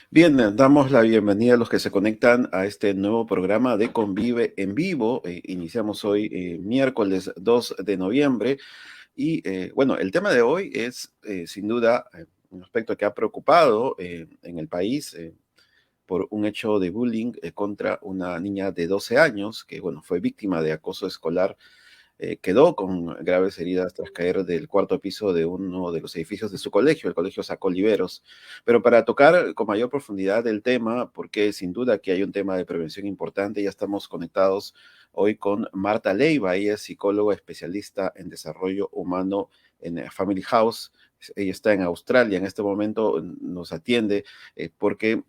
Bien, damos la bienvenida a los que se conectan a este nuevo programa de Convive en Vivo. Iniciamos hoy miércoles 2 de noviembre y bueno, el tema de hoy es sin duda un aspecto que ha preocupado en el país por un hecho de bullying contra una niña de 12 años que bueno, fue víctima de acoso escolar. Quedó con graves heridas tras caer del cuarto piso de uno de los edificios de su colegio, el Colegio Sacó Oliveros. Pero para tocar con mayor profundidad el tema, porque sin duda que hay un tema de prevención importante, ya estamos conectados hoy con Marta Leiva. Ella es psicóloga especialista en desarrollo humano en Family House. Ella está en Australia en este momento, nos atiende porque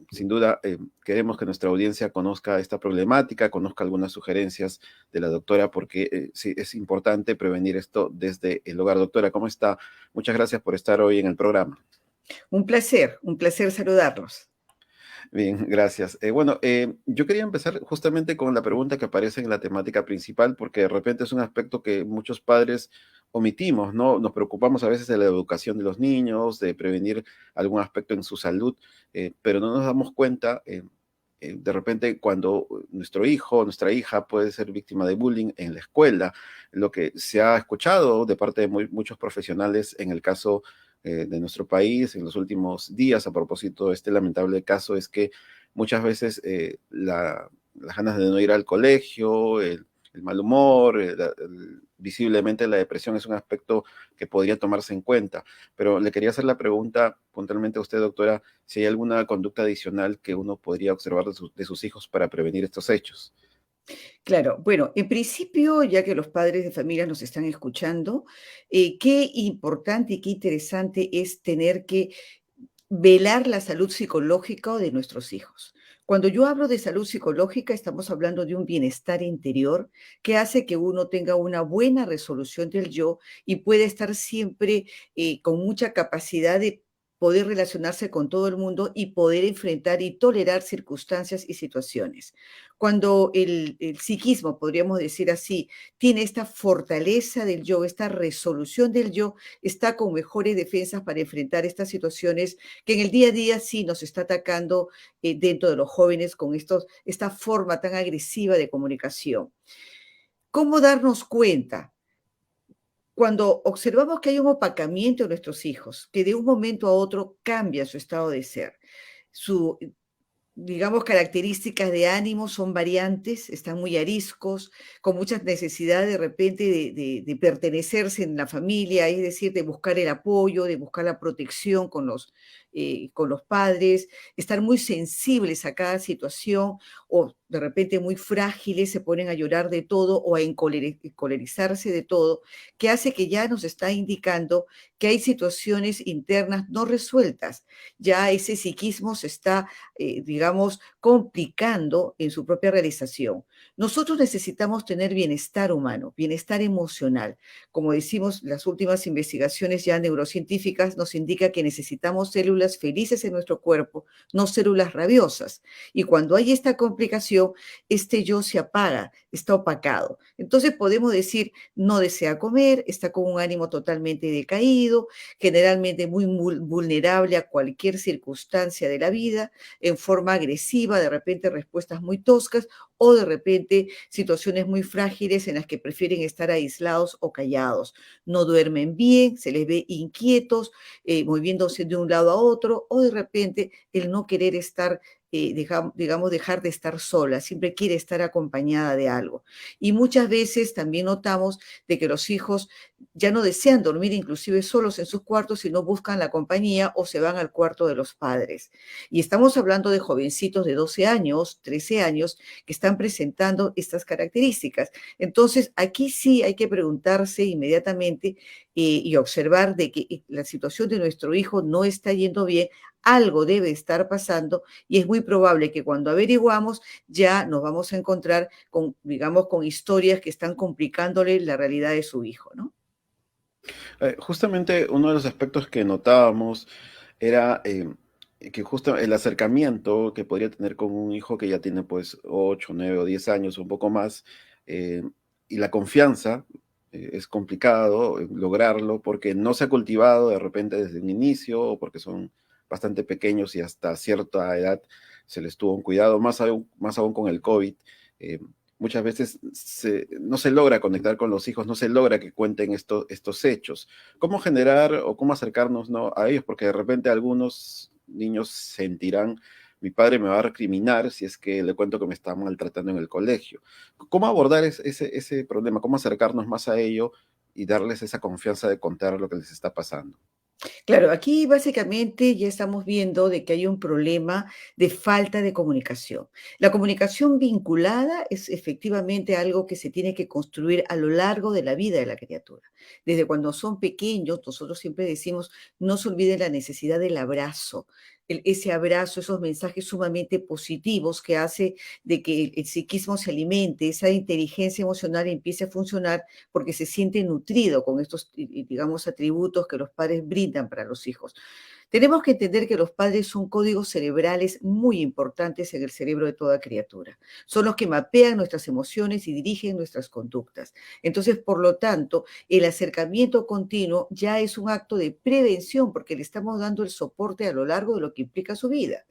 sin duda queremos que nuestra audiencia conozca esta problemática, conozca algunas sugerencias de la doctora, porque sí, es importante prevenir esto desde el hogar. Doctora, ¿cómo está? Muchas gracias por estar hoy en el programa. Un placer saludarlos. Bien, gracias. Bueno, yo quería empezar justamente con la pregunta que aparece en la temática principal, porque de repente es un aspecto que muchos padres omitimos, ¿no? Nos preocupamos a veces de la educación de los niños, de prevenir algún aspecto en su salud, pero no nos damos cuenta. De repente, cuando nuestro hijo o nuestra hija puede ser víctima de bullying en la escuela, lo que se ha escuchado de parte de muchos profesionales en el caso de nuestro país en los últimos días a propósito de este lamentable caso es que muchas veces las ganas de no ir al colegio, el mal humor, visiblemente la depresión es un aspecto que podría tomarse en cuenta. Pero le quería hacer la pregunta puntualmente a usted, doctora, si hay alguna conducta adicional que uno podría observar de sus hijos para prevenir estos hechos. Claro, bueno, en principio, ya que los padres de familia nos están escuchando, qué importante y qué interesante es tener que velar la salud psicológica de nuestros hijos. Cuando yo hablo de salud psicológica, estamos hablando de un bienestar interior que hace que uno tenga una buena resolución del yo y puede estar siempre con mucha capacidad de poder relacionarse con todo el mundo y poder enfrentar y tolerar circunstancias y situaciones. Cuando el psiquismo, podríamos decir así, tiene esta fortaleza del yo, esta resolución del yo, está con mejores defensas para enfrentar estas situaciones que en el día a día sí nos está atacando dentro de los jóvenes con esta forma tan agresiva de comunicación. ¿Cómo darnos cuenta? Cuando observamos que hay un opacamiento de nuestros hijos, que de un momento a otro cambia su estado de ser, su, digamos, características de ánimo son variantes, están muy ariscos, con muchas necesidades de repente de pertenecerse en la familia, es decir, de buscar el apoyo, de buscar la protección con los padres, estar muy sensibles a cada situación o de repente muy frágiles, se ponen a llorar de todo o a encolerizarse de todo, que hace que ya nos está indicando que hay situaciones internas no resueltas, ya ese psiquismo se está digamos, complicando en su propia realización. Nosotros necesitamos tener bienestar humano, bienestar emocional. Como decimos, las últimas investigaciones ya neurocientíficas nos indican que necesitamos células felices en nuestro cuerpo, no células rabiosas. Y cuando hay esta complicación, este yo se apaga, está opacado. Entonces podemos decir, no desea comer, está con un ánimo totalmente decaído, generalmente muy vulnerable a cualquier circunstancia de la vida, en forma agresiva, de repente respuestas muy toscas o de repente situaciones muy frágiles en las que prefieren estar aislados o callados. No duermen bien, se les ve inquietos, moviéndose de un lado a otro o de repente el no querer estar digamos, dejar de estar sola, siempre quiere estar acompañada de algo. Y muchas veces también notamos de que los hijos ya no desean dormir inclusive solos en sus cuartos, sino buscan la compañía o se van al cuarto de los padres. Y estamos hablando de jovencitos de 12 años, 13 años, que están presentando estas características. Entonces, aquí sí hay que preguntarse inmediatamente y observar de que la situación de nuestro hijo no está yendo bien, algo debe estar pasando y es muy probable que cuando averiguamos ya nos vamos a encontrar con, digamos, con historias que están complicándole la realidad de su hijo, ¿no? Justamente uno de los aspectos que notábamos era que justo el acercamiento que podría tener con un hijo que ya tiene pues 8, 9 o 10 años, un poco más, eh, y la confianza, es complicado lograrlo porque no se ha cultivado de repente desde un inicio o porque son bastante pequeños y hasta cierta edad se les tuvo un cuidado, más aún con el COVID. eh, Muchas veces no se logra conectar con los hijos, no se logra que cuenten estos hechos. ¿Cómo generar o cómo acercarnos, ¿no?, a ellos? Porque de repente algunos niños sentirán, mi padre me va a recriminar si es que le cuento que me está maltratando en el colegio. ¿Cómo abordar ese problema? ¿Cómo acercarnos más a ello y darles esa confianza de contar lo que les está pasando? Claro, aquí básicamente ya estamos viendo de que hay un problema de falta de comunicación. La comunicación vinculada es efectivamente algo que se tiene que construir a lo largo de la vida de la criatura. Desde cuando son pequeños, nosotros siempre decimos, no se olviden la necesidad del abrazo, ese abrazo, esos mensajes sumamente positivos que hace de que el psiquismo se alimente, esa inteligencia emocional empiece a funcionar porque se siente nutrido con estos, digamos, atributos que los padres brindan para los hijos. Tenemos que entender que los padres son códigos cerebrales muy importantes en el cerebro de toda criatura. Son los que mapean nuestras emociones y dirigen nuestras conductas. Entonces, por lo tanto, el acercamiento continuo ya es un acto de prevención porque le estamos dando el soporte a lo largo de lo que implica su vida.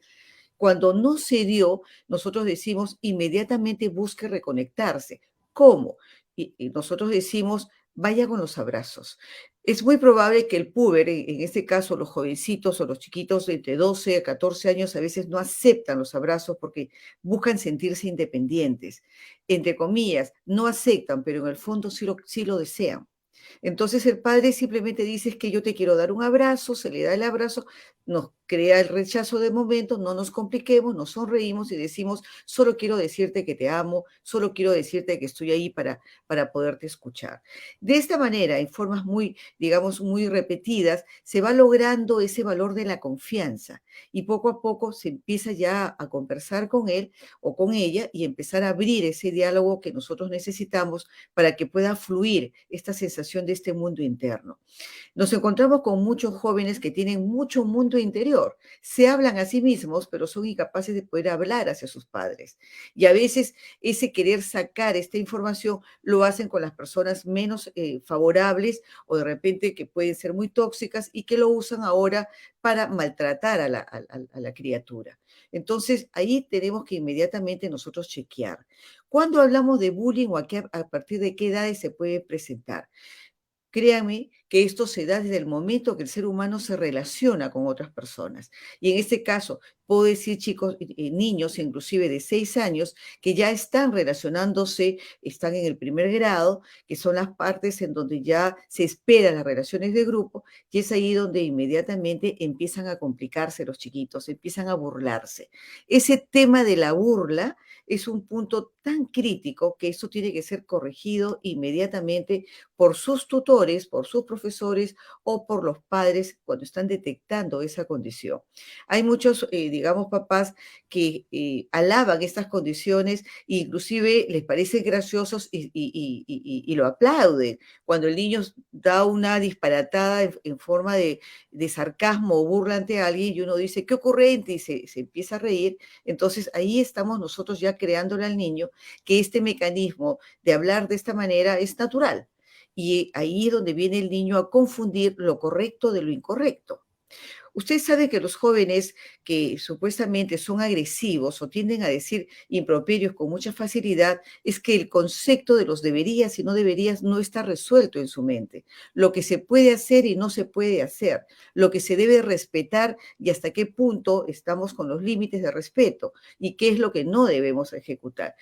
Cuando no se dio, nosotros decimos inmediatamente busque reconectarse. ¿Cómo? Y nosotros decimos, vaya con los abrazos. Es muy probable que el puber, en este caso los jovencitos o los chiquitos de entre 12 a 14 años, a veces no aceptan los abrazos porque buscan sentirse independientes. Entre comillas, no aceptan, pero en el fondo sí lo desean. Entonces el padre simplemente dice es que yo te quiero dar un abrazo, se le da el abrazo, nos crea el rechazo de momento, no nos compliquemos, nos sonreímos y decimos, solo quiero decirte que te amo, solo quiero decirte que estoy ahí para poderte escuchar. De esta manera, en formas muy, digamos, muy repetidas, se va logrando ese valor de la confianza y poco a poco se empieza ya a conversar con él o con ella y empezar a abrir ese diálogo que nosotros necesitamos para que pueda fluir esta sensación de este mundo interno. Nos encontramos con muchos jóvenes que tienen mucho mundo interior. Se hablan a sí mismos, pero son incapaces de poder hablar hacia sus padres. Y a veces ese querer sacar esta información lo hacen con las personas menos favorables o de repente que pueden ser muy tóxicas y que lo usan ahora para maltratar a la criatura. Entonces, ahí tenemos que inmediatamente nosotros chequear. Cuando hablamos de bullying o a partir de qué edades se puede presentar. Créanme que esto se da desde el momento que el ser humano se relaciona con otras personas. Y en este caso, puedo decir chicos, niños inclusive de 6 años, que ya están relacionándose, están en el primer grado, que son las partes en donde ya se esperan las relaciones de grupo, y es ahí donde inmediatamente empiezan a complicarse los chiquitos, empiezan a burlarse. Ese tema de la burla es un punto tan crítico que eso tiene que ser corregido inmediatamente por sus tutores, por sus profesores o por los padres cuando están detectando esa condición. Hay muchos, digamos, papás que alaban estas condiciones e inclusive les parecen graciosos y lo aplauden. Cuando el niño da una disparatada en forma de sarcasmo o burla ante alguien y uno dice, qué ocurrente, y se empieza a reír, entonces ahí estamos nosotros ya creándole al niño que este mecanismo de hablar de esta manera es natural. Y ahí es donde viene el niño a confundir lo correcto de lo incorrecto. Usted sabe que los jóvenes que supuestamente son agresivos o tienden a decir improperios con mucha facilidad, es que el concepto de los deberías y no deberías no está resuelto en su mente. Lo que se puede hacer y no se puede hacer, lo que se debe respetar y hasta qué punto estamos con los límites de respeto y qué es lo que no debemos ejecutar.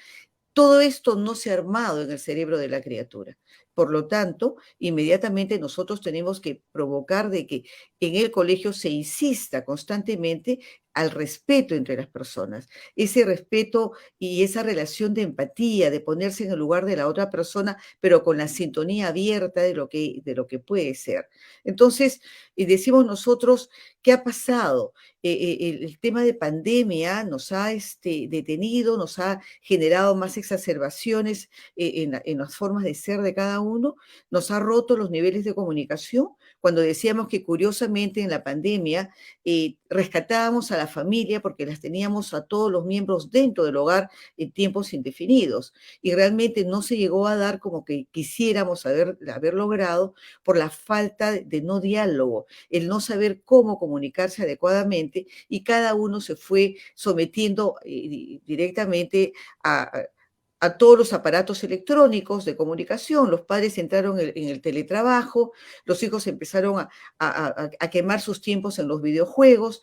Todo esto no se ha armado en el cerebro de la criatura. Por lo tanto, inmediatamente nosotros tenemos que provocar de que en el colegio se insista constantemente al respeto entre las personas. Ese respeto y esa relación de empatía, de ponerse en el lugar de la otra persona, pero con la sintonía abierta de lo que puede ser. Entonces, y decimos nosotros, ¿qué ha pasado? El tema de pandemia nos ha detenido, nos ha generado más exacerbaciones en las formas de ser de cada uno uno, nos ha roto los niveles de comunicación. Cuando decíamos que curiosamente en la pandemia rescatábamos a la familia porque las teníamos a todos los miembros dentro del hogar en tiempos indefinidos y realmente no se llegó a dar como que quisiéramos haber logrado por la falta de no diálogo, el no saber cómo comunicarse adecuadamente y cada uno se fue sometiendo directamente a todos los aparatos electrónicos de comunicación. Los padres entraron en el teletrabajo, los hijos empezaron a quemar sus tiempos en los videojuegos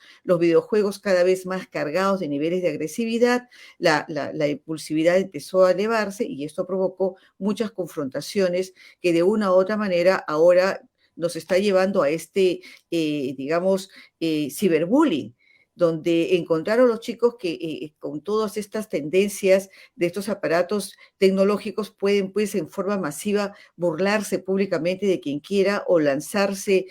cada vez más cargados de niveles de agresividad, la impulsividad empezó a elevarse y esto provocó muchas confrontaciones que de una u otra manera ahora nos está llevando a digamos, ciberbullying, donde encontraron los chicos que con todas estas tendencias de estos aparatos tecnológicos pueden pues en forma masiva burlarse públicamente de quien quiera o lanzarse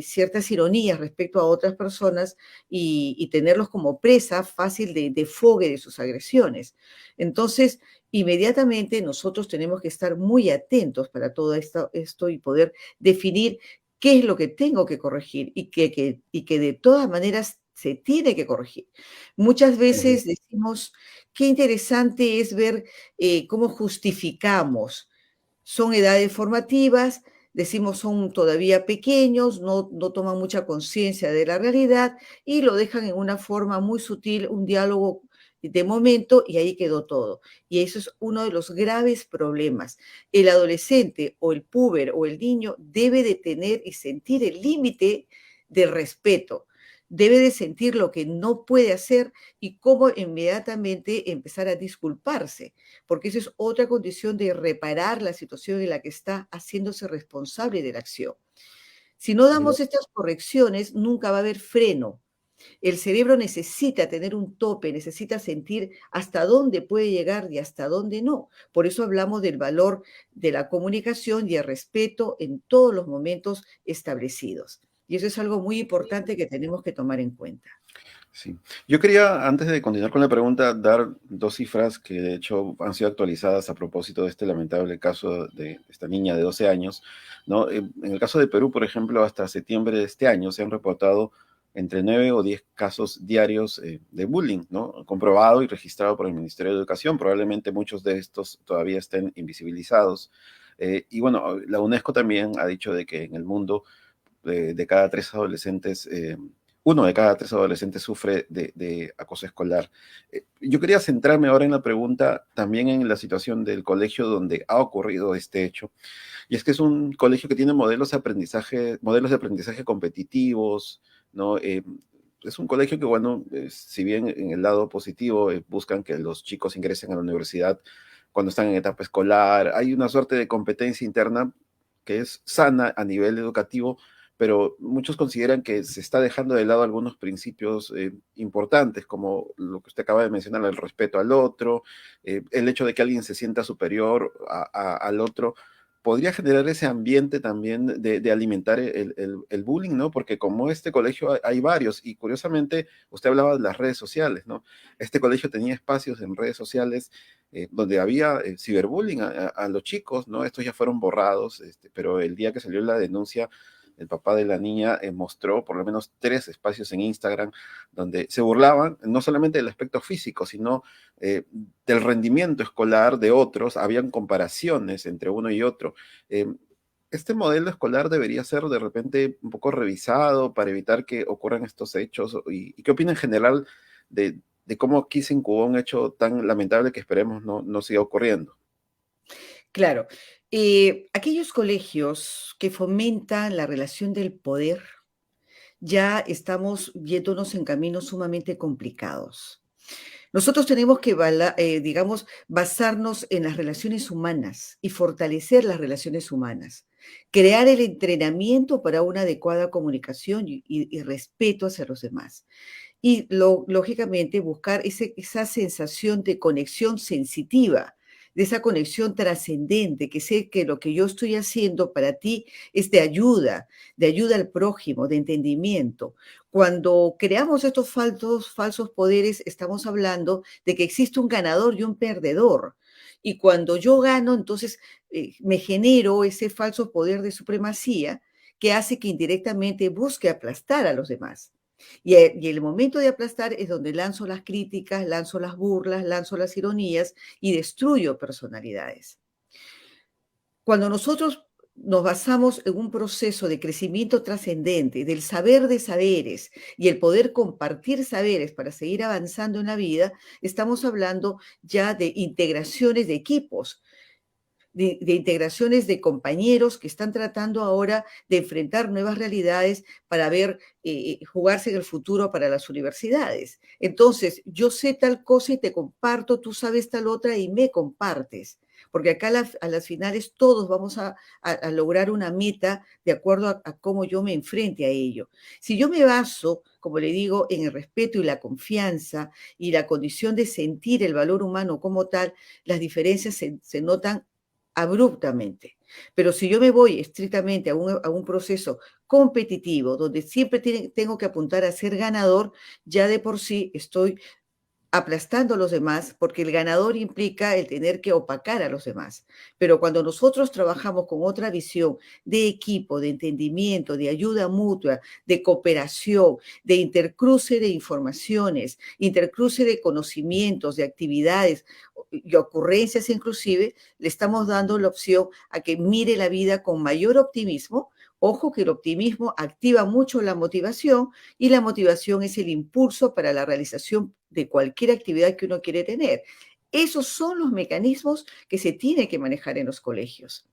ciertas ironías respecto a otras personas y tenerlos como presa fácil de fogue de sus agresiones. Entonces, inmediatamente nosotros tenemos que estar muy atentos para todo esto y poder definir qué es lo que tengo que corregir y que de todas maneras se tiene que corregir. Muchas Ujú. veces decimos, qué interesante es ver cómo justificamos. Son edades formativas, decimos son todavía pequeños, no toman mucha conciencia de la realidad y lo dejan en una forma muy sutil, un diálogo de momento y ahí quedó todo. Y eso es uno de los graves problemas. El adolescente o el puber o el niño debe de tener y sentir el límite del respeto. Debe de sentir lo que no puede hacer y cómo inmediatamente empezar a disculparse, porque esa es otra condición de reparar la situación en la que está haciéndose responsable de la acción. Si no damos estas correcciones, nunca va a haber freno. El cerebro necesita tener un tope, necesita sentir hasta dónde puede llegar y hasta dónde no. Por eso hablamos del valor de la comunicación y el respeto en todos los momentos establecidos. Y eso es algo muy importante que tenemos que tomar en cuenta. Sí. Yo quería, antes de continuar con la pregunta, dar dos cifras que de hecho han sido actualizadas a propósito de este lamentable caso de esta niña de 12 años, ¿no? En el caso de Perú, por ejemplo, hasta septiembre de este año se han reportado entre 9 o 10 casos diarios de bullying, ¿no? Comprobado y registrado por el Ministerio de Educación. Probablemente muchos de estos todavía estén invisibilizados. Y bueno, la UNESCO también ha dicho de que en el mundo de cada tres adolescentes, uno de cada tres adolescentes sufre de acoso escolar. Yo quería centrarme ahora en la pregunta, también en la situación del colegio donde ha ocurrido este hecho, y es que es un colegio que tiene modelos de aprendizaje competitivos, ¿no? Es un colegio que, bueno, si bien en el lado positivo buscan que los chicos ingresen a la universidad cuando están en etapa escolar, hay una suerte de competencia interna que es sana a nivel educativo, pero muchos consideran que se está dejando de lado algunos principios importantes, como lo que usted acaba de mencionar, el respeto al otro, el hecho de que alguien se sienta superior al otro, podría generar ese ambiente también de alimentar el bullying, ¿no? Porque como este colegio hay varios, y curiosamente usted hablaba de las redes sociales, ¿no? Este colegio tenía espacios en redes sociales donde había ciberbullying a los chicos, ¿no? Estos ya fueron borrados, pero el día que salió la denuncia, el papá de la niña mostró por lo menos tres espacios en Instagram donde se burlaban no solamente del aspecto físico, sino del rendimiento escolar de otros, habían comparaciones entre uno y otro. Eh, este modelo escolar debería ser de repente un poco revisado para evitar que ocurran estos hechos. ¿Y qué opina en general de cómo aquí se incubó un hecho tan lamentable que esperemos no siga ocurriendo? Claro, aquellos colegios que fomentan la relación del poder, ya estamos yéndonos en caminos sumamente complicados. Nosotros tenemos que, digamos, basarnos en las relaciones humanas y fortalecer las relaciones humanas, crear el entrenamiento para una adecuada comunicación y respeto hacia los demás. Y lógicamente buscar esa sensación de conexión sensitiva, de esa conexión trascendente, que sé que lo que yo estoy haciendo para ti es de ayuda al prójimo, de entendimiento. Cuando creamos estos falsos poderes, estamos hablando de que existe un ganador y un perdedor. Y cuando yo gano, entonces me genero ese falso poder de supremacía que hace que indirectamente busque aplastar a los demás. Y el momento de aplastar es donde lanzo las críticas, lanzo las burlas, lanzo las ironías y destruyo personalidades. Cuando nosotros nos basamos en un proceso de crecimiento trascendente, del saber de saberes y el poder compartir saberes para seguir avanzando en la vida, estamos hablando ya de integraciones de equipos, de integraciones de compañeros que están tratando ahora de enfrentar nuevas realidades para ver jugarse en el futuro para las universidades. Entonces, yo sé tal cosa y te comparto, tú sabes tal otra y me compartes. Porque acá a las finales todos vamos a lograr una meta de acuerdo a cómo yo me enfrente a ello. Si yo me baso, como le digo, en el respeto y la confianza y la condición de sentir el valor humano como tal, las diferencias se notan abruptamente. Pero si yo me voy estrictamente a un proceso competitivo, donde siempre tengo que apuntar a ser ganador, ya de por sí estoy aplastando a los demás, porque el ganador implica el tener que opacar a los demás. Pero cuando nosotros trabajamos con otra visión de equipo, de entendimiento, de ayuda mutua, de cooperación, de intercruce de informaciones, intercruce de conocimientos, de actividades y ocurrencias inclusive, le estamos dando la opción a que mire la vida con mayor optimismo. Ojo que el optimismo activa mucho la motivación y la motivación es el impulso para la realización de cualquier actividad que uno quiere tener. Esos son los mecanismos que se tienen que manejar en los colegios.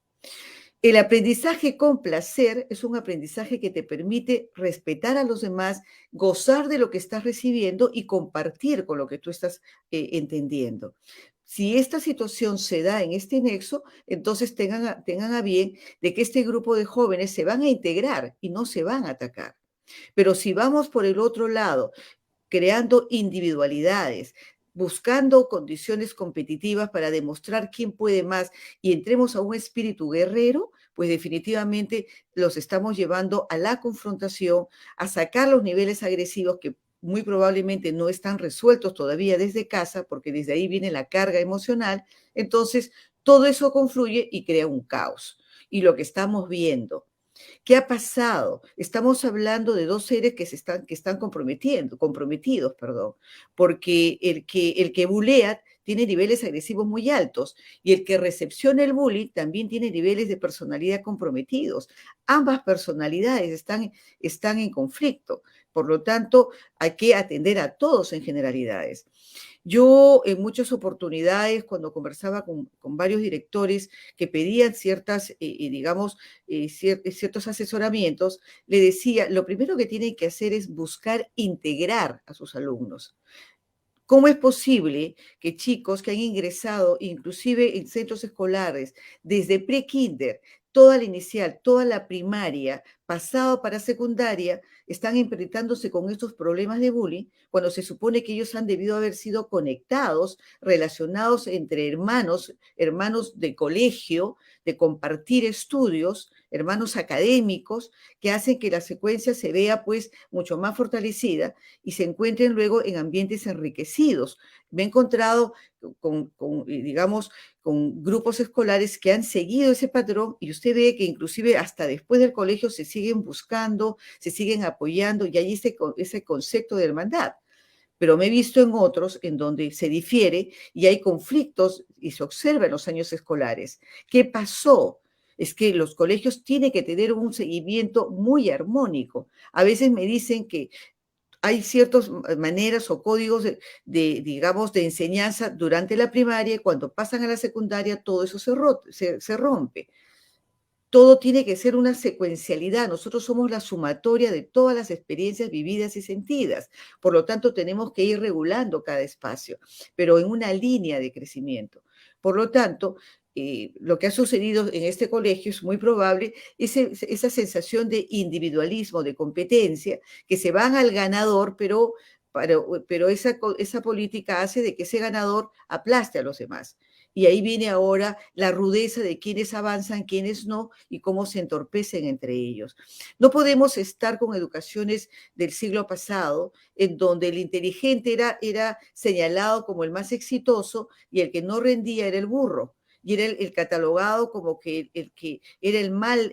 El aprendizaje con placer es un aprendizaje que te permite respetar a los demás, gozar de lo que estás recibiendo y compartir con lo que tú estás entendiendo. Si esta situación se da en este nexo, entonces tengan a bien de que este grupo de jóvenes se van a integrar y no se van a atacar. Pero si vamos por el otro lado, creando individualidades, buscando condiciones competitivas para demostrar quién puede más y entremos a un espíritu guerrero, pues definitivamente los estamos llevando a la confrontación, a sacar los niveles agresivos que muy probablemente no están resueltos todavía desde casa, porque desde ahí viene la carga emocional. Entonces, todo eso confluye y crea un caos. Y lo que estamos viendo, ¿qué ha pasado? Estamos hablando de dos seres que están comprometidos, perdón, porque el que bulea tiene niveles agresivos muy altos y el que recepciona el bullying también tiene niveles de personalidad comprometidos. Ambas personalidades están en conflicto. Por lo tanto, hay que atender a todos en generalidades. Yo en muchas oportunidades, cuando conversaba con varios directores que pedían digamos, ciertos asesoramientos, le decía, lo primero que tienen que hacer es buscar integrar a sus alumnos. ¿Cómo es posible que chicos que han ingresado inclusive en centros escolares desde pre-kinder, toda la inicial, toda la primaria, pasado para secundaria, están enfrentándose con estos problemas de bullying cuando se supone que ellos han debido haber sido conectados, relacionados entre hermanos, hermanos de colegio, de compartir estudios, hermanos académicos, que hacen que la secuencia se vea pues mucho más fortalecida y se encuentren luego en ambientes enriquecidos. Me he encontrado digamos, con grupos escolares que han seguido ese patrón y usted ve que inclusive hasta después del colegio se siguen buscando, se siguen apoyando y hay ese concepto de hermandad. Pero me he visto en otros en donde se difiere y hay conflictos y se observa en los años escolares. ¿Qué pasó? Es que los colegios tienen que tener un seguimiento muy armónico. A veces me dicen que hay ciertas maneras o códigos digamos, de enseñanza durante la primaria y cuando pasan a la secundaria todo eso se rompe. Todo tiene que ser una secuencialidad. Nosotros somos la sumatoria de todas las experiencias vividas y sentidas. Por lo tanto, tenemos que ir regulando cada espacio, pero en una línea de crecimiento. Por lo tanto, lo que ha sucedido en este colegio es muy probable esa sensación de individualismo, de competencia, que se van al ganador, pero esa política hace de que ese ganador aplaste a los demás. Y ahí viene ahora la rudeza de quiénes avanzan, quiénes no, y cómo se entorpecen entre ellos. No podemos estar con educaciones del siglo pasado, en donde el inteligente era señalado como el más exitoso y el que no rendía era el burro. Y era el catalogado como que el que era el mal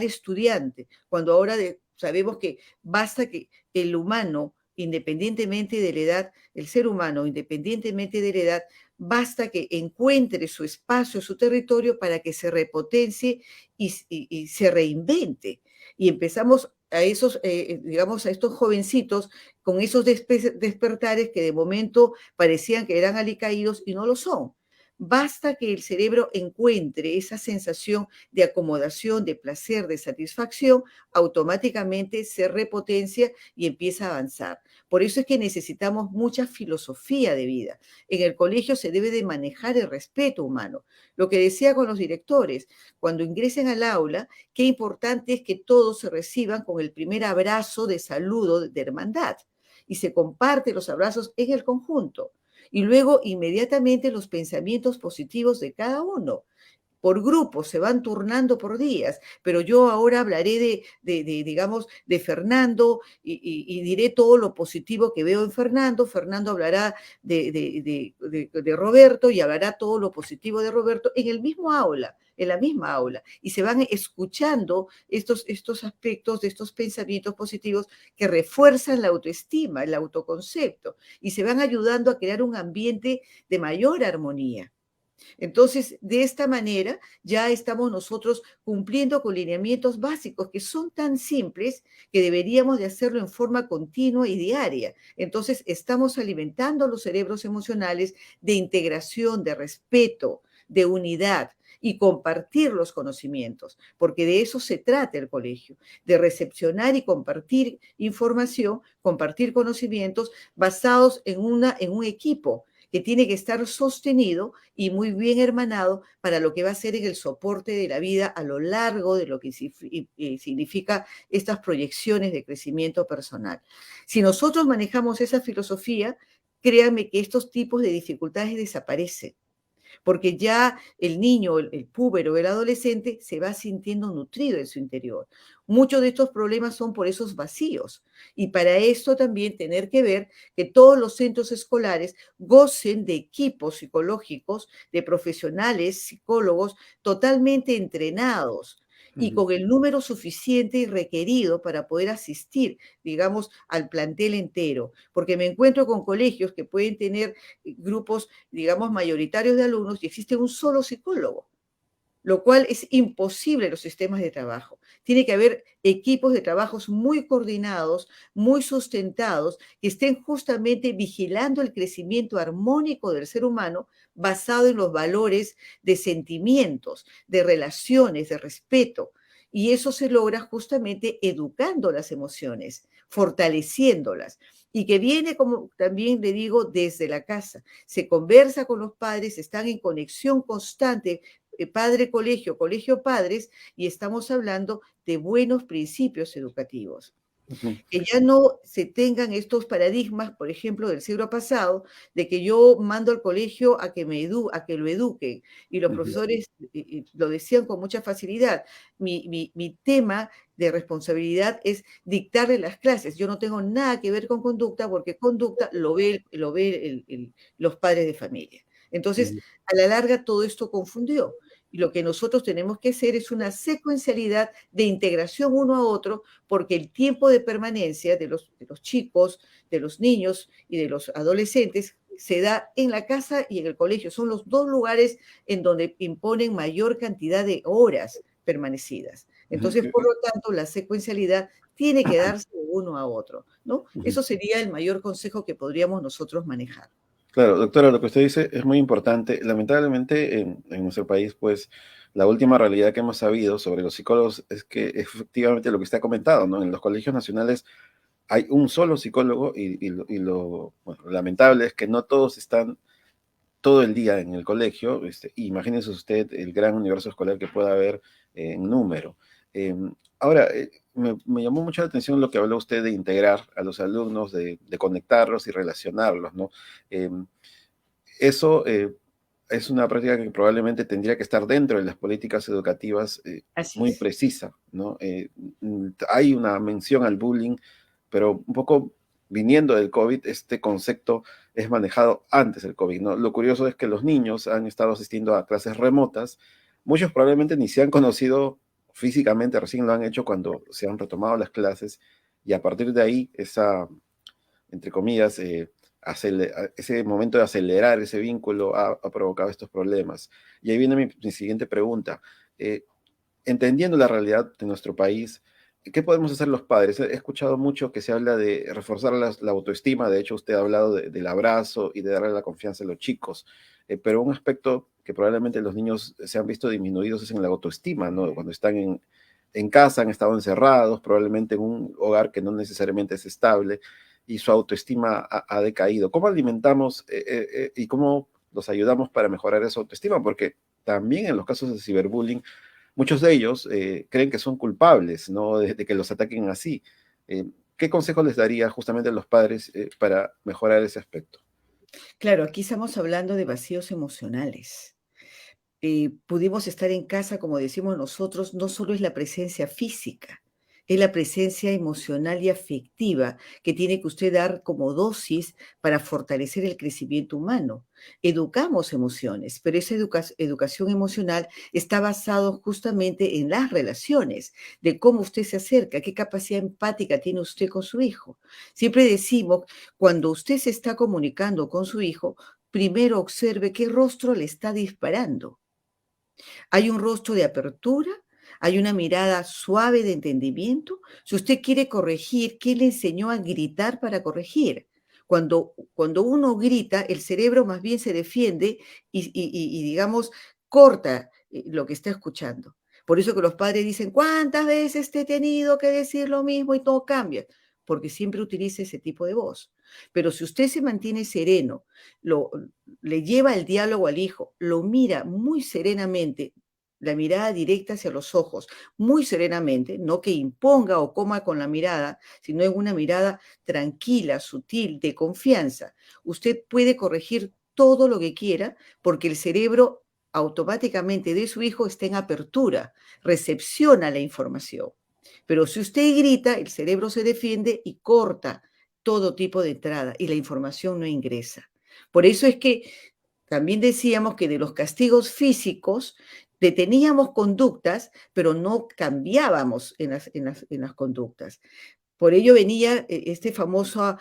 estudiante, cuando ahora sabemos que basta que el humano, independientemente de la edad, el ser humano, independientemente de la edad, basta que encuentre su espacio, su territorio para que se repotencie y se reinvente. Y empezamos a esos, digamos, a estos jovencitos con esos despertares que de momento parecían que eran alicaídos y no lo son. Basta que el cerebro encuentre esa sensación de acomodación, de placer, de satisfacción, automáticamente se repotencia y empieza a avanzar. Por eso es que necesitamos mucha filosofía de vida. En el colegio se debe de manejar el respeto humano. Lo que decía con los directores, cuando ingresen al aula, qué importante es que todos se reciban con el primer abrazo de saludo de hermandad y se comparte los abrazos en el conjunto. Y luego inmediatamente los pensamientos positivos de cada uno por grupos, se van turnando por días, pero yo ahora hablaré digamos, de Fernando y diré todo lo positivo que veo en Fernando. Fernando hablará de Roberto y hablará todo lo positivo de Roberto en el mismo aula, en la misma aula, y se van escuchando estos aspectos de estos pensamientos positivos que refuerzan la autoestima, el autoconcepto, y se van ayudando a crear un ambiente de mayor armonía. Entonces, de esta manera ya estamos nosotros cumpliendo con lineamientos básicos que son tan simples que deberíamos de hacerlo en forma continua y diaria. Entonces, estamos alimentando los cerebros emocionales de integración, de respeto, de unidad y compartir los conocimientos, porque de eso se trata el colegio, de recepcionar y compartir información, compartir conocimientos basados en un equipo que tiene que estar sostenido y muy bien hermanado para lo que va a ser en el soporte de la vida a lo largo de lo que significa estas proyecciones de crecimiento personal. Si nosotros manejamos esa filosofía, créanme que estos tipos de dificultades desaparecen porque ya el niño, el púbero, el adolescente se va sintiendo nutrido en su interior. Muchos de estos problemas son por esos vacíos y para esto también tener que ver que todos los centros escolares gocen de equipos psicológicos, de profesionales, psicólogos totalmente entrenados y Ujú. con el número suficiente y requerido para poder asistir, digamos, al plantel entero, porque me encuentro con colegios que pueden tener grupos, digamos, mayoritarios de alumnos y existe un solo psicólogo, lo cual es imposible en los sistemas de trabajo. Tiene que haber equipos de trabajos muy coordinados, muy sustentados, que estén justamente vigilando el crecimiento armónico del ser humano basado en los valores de sentimientos, de relaciones, de respeto. Y eso se logra justamente educando las emociones, fortaleciéndolas. Y que viene, como también le digo, desde la casa. Se conversa con los padres, están en conexión constante padre colegio, colegio padres, y estamos hablando de buenos principios educativos. Ujú. Que ya no se tengan estos paradigmas, por ejemplo, del siglo pasado, de que yo mando al colegio a que lo eduquen, y los Ujú. profesores lo decían con mucha facilidad. Mi tema de responsabilidad es dictarle las clases. Yo no tengo nada que ver con conducta, porque conducta lo ve los padres de familia. Entonces, Ujú. a la larga, todo esto confundió. Y lo que nosotros tenemos que hacer es una secuencialidad de integración uno a otro, porque el tiempo de permanencia de los chicos, de los niños y de los adolescentes se da en la casa y en el colegio. Son los dos lugares en donde imponen mayor cantidad de horas permanecidas. Ujú. Entonces, por lo tanto, la secuencialidad tiene que darse de uno a otro, ¿no? Ujú. Eso sería el mayor consejo que podríamos nosotros manejar. Claro, doctora, lo que usted dice es muy importante. Lamentablemente, en nuestro país, pues, la última realidad que hemos sabido sobre los psicólogos es que efectivamente lo que usted ha comentado, ¿no? En los colegios nacionales hay un solo psicólogo bueno, lamentable es que no todos están todo el día en el colegio. Imagínese usted el gran universo escolar que pueda haber en número. Ahora, me llamó mucho la atención lo que habló usted de integrar a los alumnos, de conectarlos y relacionarlos, ¿no? Em, eso es una práctica que probablemente tendría que estar dentro de las políticas educativas Así muy es. precisa, ¿no? Hay una mención al bullying, pero un poco viniendo del COVID, este concepto es manejado antes del COVID, ¿no? Lo curioso es que los niños han estado asistiendo a clases remotas, muchos probablemente ni se han conocido físicamente, recién lo han hecho cuando se han retomado las clases, y a partir de ahí, esa, entre comillas, ese momento de acelerar ese vínculo ha provocado estos problemas. Y ahí viene mi siguiente pregunta. Eh, Entendiendo la realidad de nuestro país, ¿qué podemos hacer los padres? He escuchado mucho que se habla de reforzar la autoestima, de hecho usted ha hablado del abrazo y de darle la confianza a los chicos, pero un aspecto que probablemente los niños se han visto disminuidos es en la autoestima, ¿no? Cuando están en casa, han estado encerrados, probablemente en un hogar que no necesariamente es estable y su autoestima ha decaído. ¿Cómo alimentamos y cómo los ayudamos para mejorar esa autoestima? Porque también en los casos de ciberbullying, muchos de ellos creen que son culpables, ¿no? De que los ataquen así. ¿Qué consejo les daría justamente a los padres para mejorar ese aspecto? Claro, aquí estamos hablando de vacíos emocionales. Pudimos estar en casa, como decimos nosotros, no solo es la presencia física, es la presencia emocional y afectiva que tiene que usted dar como dosis para fortalecer el crecimiento humano. Educamos emociones, pero esa educación emocional está basada justamente en las relaciones, de cómo usted se acerca, qué capacidad empática tiene usted con su hijo. Siempre decimos, cuando usted se está comunicando con su hijo, primero observe qué rostro le está disparando. Hay un rostro de apertura, hay una mirada suave de entendimiento. Si usted quiere corregir, ¿qué le enseñó a gritar para corregir? Cuando uno grita, el cerebro más bien se defiende y digamos, corta lo que está escuchando. Por eso que los padres dicen, ¿cuántas veces te he tenido que decir lo mismo y todo cambia? Porque siempre utiliza ese tipo de voz. Pero si usted se mantiene sereno, lo, le lleva el diálogo al hijo, lo mira muy serenamente, la mirada directa hacia los ojos, muy serenamente, no que imponga o coma con la mirada, sino en una mirada tranquila, sutil, de confianza. Usted puede corregir todo lo que quiera porque el cerebro automáticamente de su hijo está en apertura, recepciona la información. Pero si usted grita, el cerebro se defiende y corta todo tipo de entrada y la información no ingresa. Por eso es que también decíamos que de los castigos físicos deteníamos conductas, pero no cambiábamos en las conductas. Por ello venía este famoso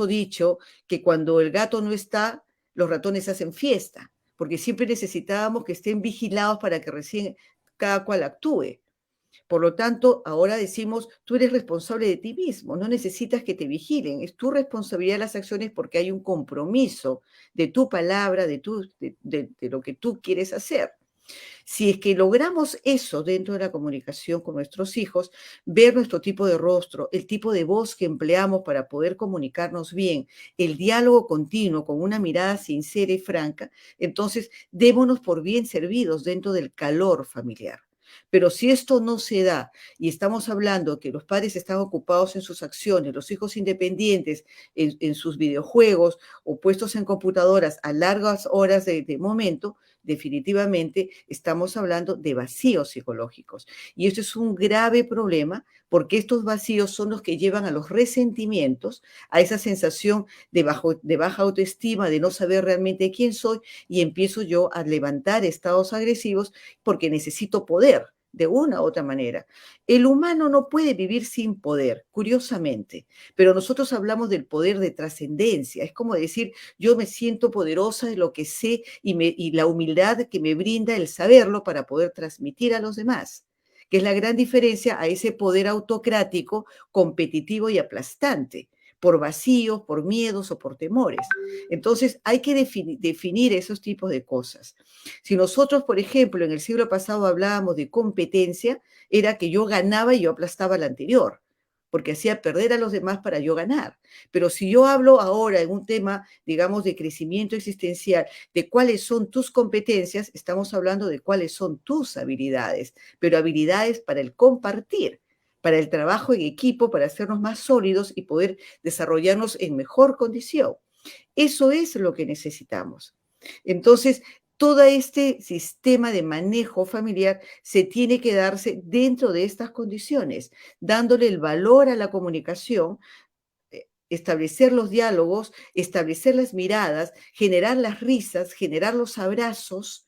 dicho que cuando el gato no está, los ratones hacen fiesta, porque siempre necesitábamos que estén vigilados para que recién cada cual actúe. Por lo tanto, ahora decimos, tú eres responsable de ti mismo, no necesitas que te vigilen, es tu responsabilidad las acciones porque hay un compromiso de tu palabra, de lo que tú quieres hacer. Si es que logramos eso dentro de la comunicación con nuestros hijos, ver nuestro tipo de rostro, el tipo de voz que empleamos para poder comunicarnos bien, el diálogo continuo con una mirada sincera y franca, entonces démonos por bien servidos dentro del calor familiar. Pero si esto no se da y estamos hablando que los padres están ocupados en sus acciones, los hijos independientes en sus videojuegos o puestos en computadoras a largas horas de momento, definitivamente estamos hablando de vacíos psicológicos. Y esto es un grave problema porque estos vacíos son los que llevan a los resentimientos, a esa sensación de baja autoestima, de no saber realmente quién soy y empiezo yo a levantar estados agresivos porque necesito poder de una u otra manera. El humano no puede vivir sin poder, curiosamente, pero nosotros hablamos del poder de trascendencia. Es como decir, yo me siento poderosa de lo que sé y la humildad que me brinda el saberlo para poder transmitir a los demás, que es la gran diferencia a ese poder autocrático, competitivo y aplastante por vacíos, por miedos o por temores. Entonces hay que definir esos tipos de cosas. Si nosotros, por ejemplo, en el siglo pasado hablábamos de competencia, era que yo ganaba y yo aplastaba al anterior, porque hacía perder a los demás para yo ganar. Pero si yo hablo ahora en un tema, digamos, de crecimiento existencial, de cuáles son tus competencias, estamos hablando de cuáles son tus habilidades, pero habilidades para el compartir, para el trabajo en equipo, para hacernos más sólidos y poder desarrollarnos en mejor condición. Eso es lo que necesitamos. Entonces, todo este sistema de manejo familiar se tiene que darse dentro de estas condiciones, dándole el valor a la comunicación, establecer los diálogos, establecer las miradas, generar las risas, generar los abrazos,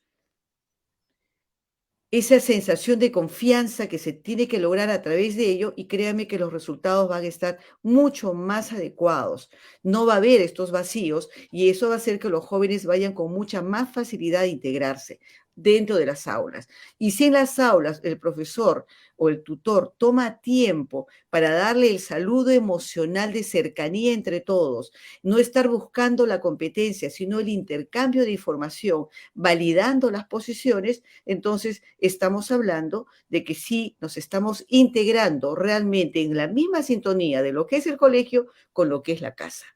esa sensación de confianza que se tiene que lograr a través de ello, y créame que los resultados van a estar mucho más adecuados. No va a haber estos vacíos y eso va a hacer que los jóvenes vayan con mucha más facilidad a integrarse dentro de las aulas. Y si en las aulas el profesor o el tutor toma tiempo para darle el saludo emocional de cercanía entre todos, no estar buscando la competencia, sino el intercambio de información, validando las posiciones, entonces estamos hablando de que sí nos estamos integrando realmente en la misma sintonía de lo que es el colegio con lo que es la casa.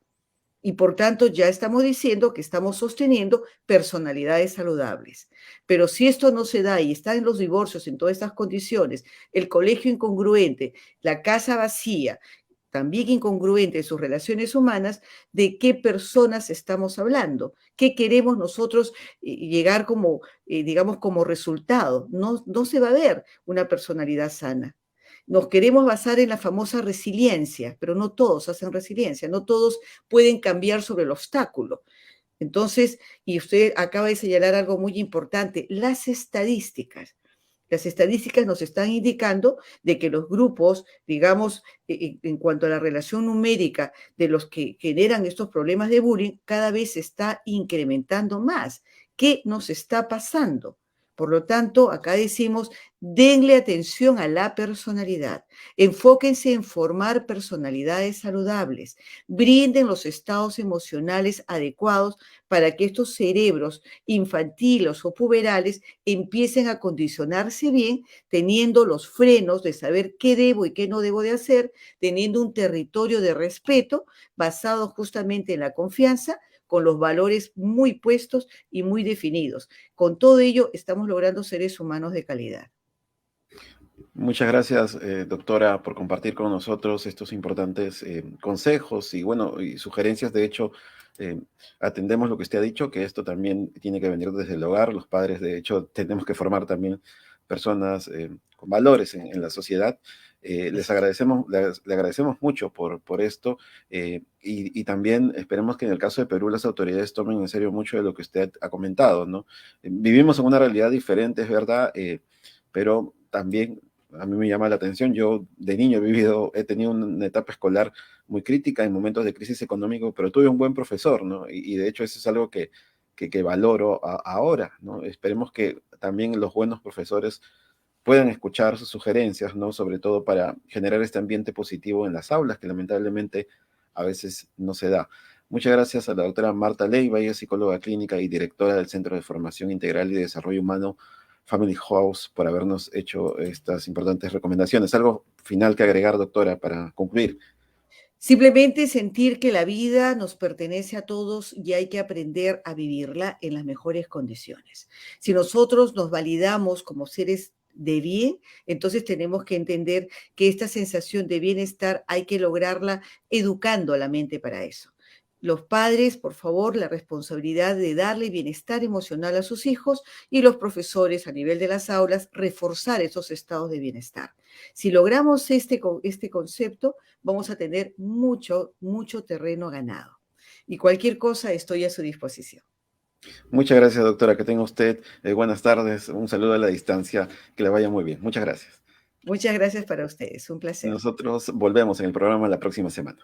Y por tanto ya estamos diciendo que estamos sosteniendo personalidades saludables. Pero si esto no se da y están los divorcios en todas estas condiciones, el colegio incongruente, la casa vacía, también incongruente en sus relaciones humanas, de qué personas estamos hablando, qué queremos nosotros llegar como, digamos, como resultado. No, no se va a ver una personalidad sana. Nos queremos basar en la famosa resiliencia, pero no todos hacen resiliencia, no todos pueden cambiar sobre el obstáculo. Entonces, y usted acaba de señalar algo muy importante, las estadísticas. Las estadísticas nos están indicando de que los grupos, digamos, en cuanto a la relación numérica de los que generan estos problemas de bullying, cada vez se está incrementando más. ¿Qué nos está pasando? Por lo tanto, acá decimos, denle atención a la personalidad, enfóquense en formar personalidades saludables, brinden los estados emocionales adecuados para que estos cerebros infantiles o puberales empiecen a condicionarse bien, teniendo los frenos de saber qué debo y qué no debo de hacer, teniendo un territorio de respeto basado justamente en la confianza, con los valores muy puestos y muy definidos. Con todo ello, estamos logrando seres humanos de calidad. Muchas gracias, doctora, por compartir con nosotros estos importantes consejos y, bueno, y sugerencias. De hecho, eh, atendemos lo que usted ha dicho, que esto también tiene que venir desde el hogar. Los padres, de hecho, tenemos que formar también personas con valores en la sociedad. Les Así es. agradecemos, le agradecemos mucho por esto y también esperemos que en el caso de Perú las autoridades tomen en serio mucho de lo que usted ha comentado, ¿no? Vivimos en una realidad diferente, es verdad, pero también a mí me llama la atención. Yo de niño he tenido una etapa escolar muy crítica en momentos de crisis económico, pero tuve un buen profesor, ¿no? Y de hecho eso es algo que valoro ahora, ¿no? Esperemos que también los buenos profesores puedan escuchar sus sugerencias, ¿no? Sobre todo para generar este ambiente positivo en las aulas, que lamentablemente a veces no se da. Muchas gracias a la doctora Marta Leiva, ella es psicóloga clínica y directora del Centro de Formación Integral y Desarrollo Humano Family House, por habernos hecho estas importantes recomendaciones. ¿Algo final que agregar, doctora, para concluir? Simplemente sentir que la vida nos pertenece a todos y hay que aprender a vivirla en las mejores condiciones. Si nosotros nos validamos como seres de bien, entonces tenemos que entender que esta sensación de bienestar hay que lograrla educando a la mente para eso. Los padres, por favor, la responsabilidad de darle bienestar emocional a sus hijos, y los profesores a nivel de las aulas reforzar esos estados de bienestar. Si logramos este concepto, vamos a tener mucho, mucho terreno ganado. Y cualquier cosa estoy a su disposición. Muchas gracias, doctora. Que tenga usted buenas tardes. Un saludo a la distancia. Que le vaya muy bien. Muchas gracias. Muchas gracias para ustedes. Un placer. Nosotros volvemos en el programa la próxima semana.